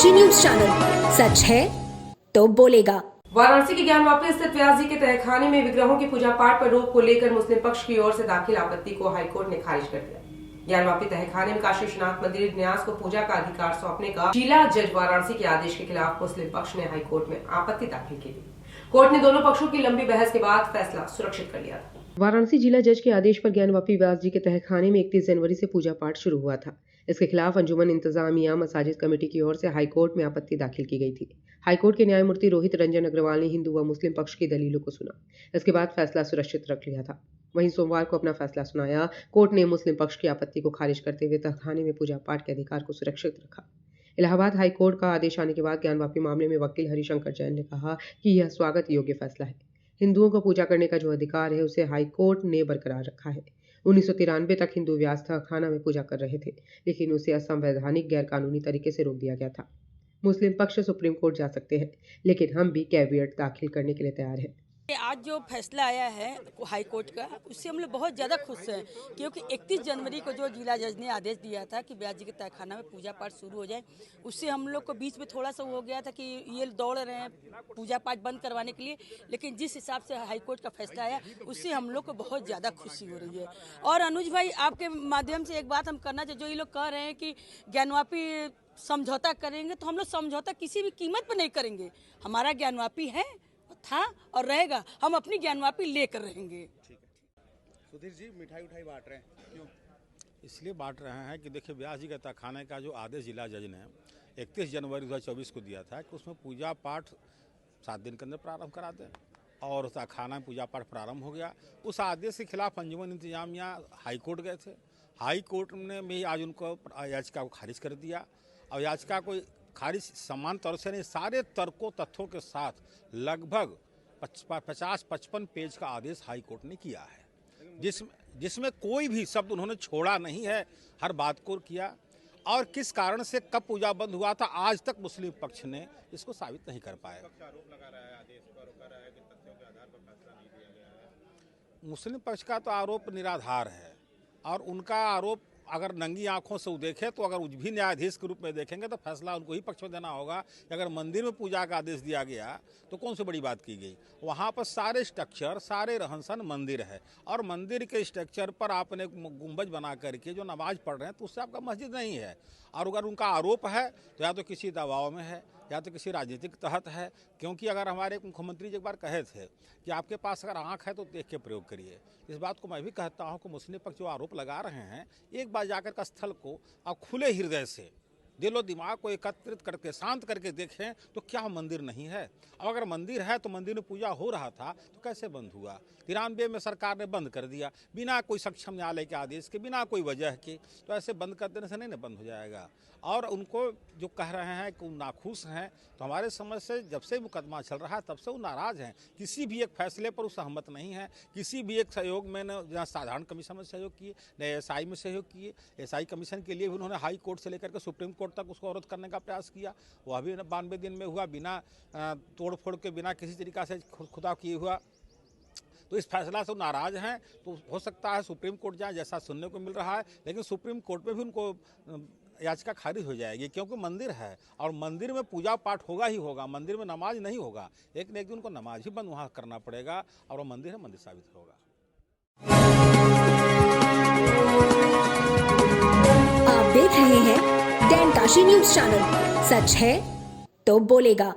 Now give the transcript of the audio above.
Kashi news channel, सच है तो बोलेगा। वाराणसी के ज्ञानवापी स्थित व्यास जी के तहखाने में विग्रहों की पूजा पाठ पर रोक को लेकर मुस्लिम पक्ष की ओर से दाखिल आपत्ति को हाईकोर्ट ने खारिज कर दिया। ज्ञानवापी तहखाने में काशी विश्वनाथ मंदिर न्यास को पूजा का अधिकार सौंपने का जिला जज वाराणसी के आदेश के खिलाफ मुस्लिम पक्ष ने हाईकोर्ट में आपत्ति दाखिल की थी। कोर्ट ने दोनों पक्षों की लंबी बहस के बाद फैसला सुरक्षित कर लिया था। वाराणसी जिला जज के आदेश पर ज्ञानवापी व्यास जी के तहखाने में 31 जनवरी से पूजा पाठ शुरू हुआ था। इसके खिलाफ अंजुमन इंतजामिया मसाजिद कमेटी की ओर से हाईकोर्ट में आपत्ति दाखिल की गई थी। हाईकोर्ट के न्यायमूर्ति रोहित रंजन अग्रवाल ने हिंदू व मुस्लिम पक्ष की दलीलों को सुना। इसके बाद फैसला सुरक्षित रख लिया था। वहीं सोमवार को अपना फैसला सुनाया। कोर्ट ने मुस्लिम पक्ष की आपत्ति को खारिज करते हुए तहखाने में पूजा पाठ के अधिकार को सुरक्षित रखा। इलाहाबाद हाईकोर्ट का आदेश आने के बाद ज्ञानवापी मामले में वकील हरिशंकर जैन ने कहा कि यह स्वागत योग्य फैसला है। हिंदुओं को पूजा करने का जो अधिकार है उसे हाईकोर्ट ने बरकरार रखा है। 1993 तक हिंदू व्यास तहखाना में पूजा कर रहे थे, लेकिन उसे असंवैधानिक गैरकानूनी तरीके से रोक दिया गया था। मुस्लिम पक्ष सुप्रीम कोर्ट जा सकते हैं, लेकिन हम भी कैविएट दाखिल करने के लिए तैयार हैं। आज जो फैसला आया है हाई कोर्ट का, उससे हम लोग बहुत ज़्यादा खुश हैं, क्योंकि 31 जनवरी को जो जिला जज ने आदेश दिया था कि व्यास जी के तहखाना में पूजा पाठ शुरू हो जाए, उससे हम लोग को बीच में थोड़ा सा हो गया था कि ये दौड़ रहे हैं पूजा पाठ बंद करवाने के लिए। लेकिन जिस हिसाब से हाई कोर्ट का फैसला आया, उससे हम लोग को बहुत ज़्यादा खुशी हो रही है। और अनुज भाई, आपके माध्यम से एक बात हम करना चाहिए। जो ये लोग कह रहे हैं कि ज्ञानवापी समझौता करेंगे, तो हम लोग समझौता किसी भी कीमत पर नहीं करेंगे। हमारा ज्ञानवापी है, था और रहेगा। हम अपनी ज्ञानवापी लेकर रहेंगे। ठीक है। सुधीर जी, मिठाई उठाई बांट रहे हैं, क्यों? इसलिए बांट रहे हैं कि देखिए, व्यास जी के तहखाने का जो आदेश जिला जज ने 31 जनवरी 2024 को दिया था कि उसमें पूजा पाठ 7 दिन के अंदर प्रारंभ करा दें, और तहखाना में पूजा पाठ प्रारंभ हो गया। उस आदेश के खिलाफ अंजुमन इंतजामिया हाई कोर्ट गए थे। हाई कोर्ट ने भी आज उनको याचिका को खारिज कर दिया, और याचिका को खारिज समान तौर से नहीं, सारे तर्कों तथ्यों के साथ लगभग 50-55 पेज का आदेश हाई कोर्ट ने किया है, जिसमें कोई भी शब्द उन्होंने छोड़ा नहीं है। हर बात को किया, और किस कारण से कब पूजा बंद हुआ था आज तक मुस्लिम पक्ष ने इसको साबित नहीं कर पाया। आरोप लगा रहा है आदेश पर, कह रहा है कि तथ्यों के आधार पर फैसला नहीं दिया गया है। मुस्लिम पक्ष का तो आरोप निराधार है, और उनका आरोप अगर नंगी आंखों से वो देखे, तो अगर भी न्यायाधीश के रूप में देखेंगे तो फैसला उनको ही पक्ष में देना होगा कि अगर मंदिर में पूजा का आदेश दिया गया तो कौन सी बड़ी बात की गई। वहाँ पर सारे स्ट्रक्चर, सारे रहन सहन मंदिर है, और मंदिर के स्ट्रक्चर पर आपने गुंबज बना करके जो नमाज पढ़ रहे हैं, तो उससे आपका मस्जिद नहीं है। और अगर उनका आरोप है तो या तो किसी दबाव में है, या तो किसी राजनीतिक तहत है। क्योंकि अगर हमारे मुख्यमंत्री जी एक बार कहे थे कि आपके पास अगर आँख है तो देख के प्रयोग करिए, इस बात को मैं भी कहता हूँ कि मुस्लिम पक्ष जो आरोप लगा रहे हैं, एक बार जाकर का स्थल को आप खुले हृदय से, दिलो दिमाग को एकत्रित करके शांत करके देखें तो क्या मंदिर नहीं है। और अगर मंदिर है तो मंदिर में पूजा हो रहा था तो कैसे बंद हुआ। 93 में सरकार ने बंद कर दिया बिना कोई सक्षम न्यायालय के आदेश के, बिना कोई वजह के, तो ऐसे बंद कर देने से नहीं ना बंद हो जाएगा। और उनको जो कह रहे हैं कि वो नाखुश हैं, तो हमारे समझ से जब से मुकदमा चल रहा है तब से वो नाराज़ हैं। किसी भी एक फैसले पर वो सहमत नहीं है। किसी भी एक सहयोग में न जहाँ साधारण कमीशन में सहयोग किए, न SI में सहयोग किए। SI कमीशन के लिए भी उन्होंने हाई कोर्ट से लेकर के सुप्रीम कोर्ट तक उसको अवरोध करने का प्रयास किया। वह भी 92 दिन में हुआ, बिना तोड़ फोड़ के, बिना किसी तरीका से खुदा किए हुआ। तो इस फैसला से नाराज़ हैं, तो हो सकता है सुप्रीम कोर्ट जाए, जैसा सुनने को मिल रहा है। लेकिन सुप्रीम कोर्ट में भी उनको याचिका खारिज हो जाएगी, क्योंकि मंदिर है और मंदिर में पूजा पाठ होगा ही होगा। मंदिर में नमाज नहीं होगा, एक न एक दिन उनको नमाज ही बंद वहाँ करना पड़ेगा, और वो मंदिर है, मंदिर साबित होगा। आप देख रहे हैं डैन काशी न्यूज चैनल, सच है तो बोलेगा।